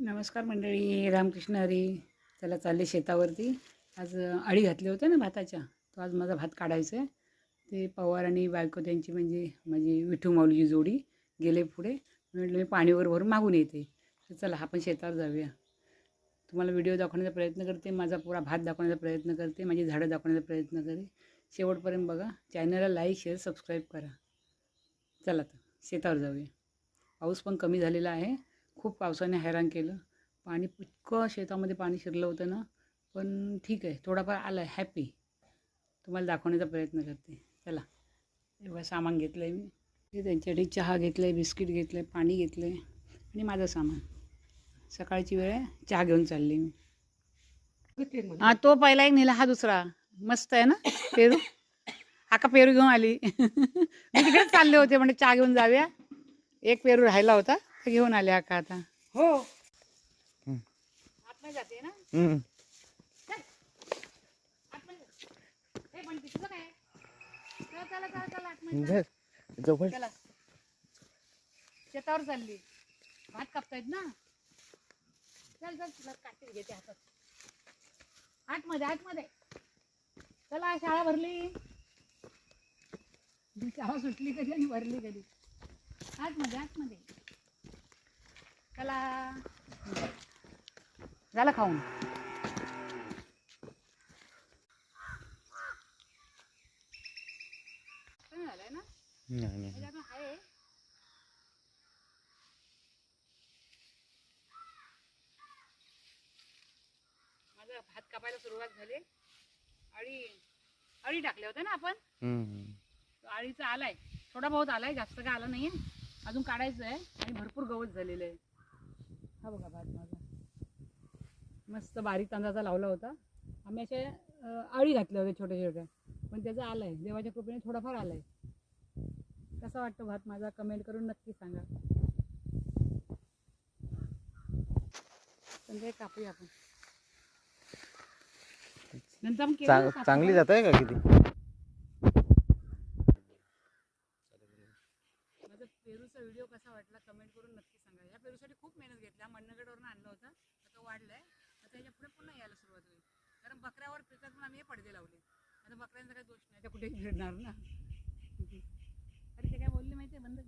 नमस्कार मंडळी, रामकृष्ण हरी. त्याला चालले शेतावरती. आज अळी घातले होते ना भाताच्या, तो आज माझा भात काढायचा आहे. ते पवार आणि बायको त्यांची म्हणजे माझी विठू माऊलीची जोडी गेले पुढे. मी म्हटलं मी पाणीवर भरून मागून येते. तर चला आपण शेतावर जाऊया. तुम्हाला व्हिडिओ दाखवण्याचा प्रयत्न करते, माझा पुरा भात दाखवण्याचा प्रयत्न करते, माझी झाडं दाखवण्याचा प्रयत्न करते. शेवटपर्यंत बघा. चॅनलला लाईक शेअर सबस्क्राईब करा. चला तर शेतावर जाऊया. पाऊस पण कमी झालेला आहे. खूप पावसाने हैराण केलं. पाणी इतकं शेतामध्ये पाणी शिरलं होतं ना, पण ठीक आहे, थोडाफार आलं आहे. हॅपी. तुम्हाला दाखवण्याचा प्रयत्न करते. चला, एवढं सामान घेतलं आहे मी. ते त्यांच्यासाठी चहा घेतलं आहे, बिस्किट घेतलं आहे, पाणी घेतलं आहे आणि माझं सामान. सकाळची वेळ आहे, चहा घेऊन चालली मी. हां, तो पहिला एक नेला, हा दुसरा. मस्त आहे ना पेरू. हा का पेरू घेऊन आली. मी तिकडेच चालले होते, म्हणजे चहा घेऊन जाऊया. एक पेरू राहिला होता, तर घेऊन आले अक्का आता. हो, आतमध्ये जाते ना. चल, आतमध्ये जा. ए, पण तुझं काय? चला चला चला चला आतमध्ये जा. चला, शेतावर चालली. भात कापतायत ना. चल चल, तुला काठी घेते हातात. आतमध्ये आतमध्ये चला, शाळा भरली. शाळा सुटली कधी आणि भरली कधी. आतमध्ये आतमध्ये चला. झालं खाऊन. झालंय ना. आहे. माझं भात कापायला सुरुवात झाली. अळी अळी टाकले होते ना आपण. अळीचा आलाय, थोडा बहुत आलाय, जास्त काय आला नाहीये. अजून काढायचं आहे आणि भरपूर गवत झालेलं आहे. हा बघा भात माझा मस्त बारीक तांदळाचा लावला होता. आम्ही असे अळी घातल्या होत्या छोट्या छोट्या, पण त्याचा आलाय, देवाच्या कृपेने थोडाफार आलाय. कसा वाटतो भात माझा, कमेंट करून नक्की सांगा. संध्याकाळी कापूया आपण. नंतर चांगली जात आहे का किती? माझा पेरूचा व्हिडिओ कसा वाटला कमेंट करून नक्की सांगा. या पेरूसाठी खूप मेहनत घेतली. मन्नगडवरून आणलं होतं, आता वाढलंय. तर त्याच्या पुढे पुन्हा यायला सुरुवात होईल, कारण बकऱ्यावर पिकात पण आम्ही हे पडदे लावले. आता बकऱ्यांचा काही दोष नाही, त्या कुठेही फिरणार ना. अरे ते काय बोलले माहिती आहे, बंद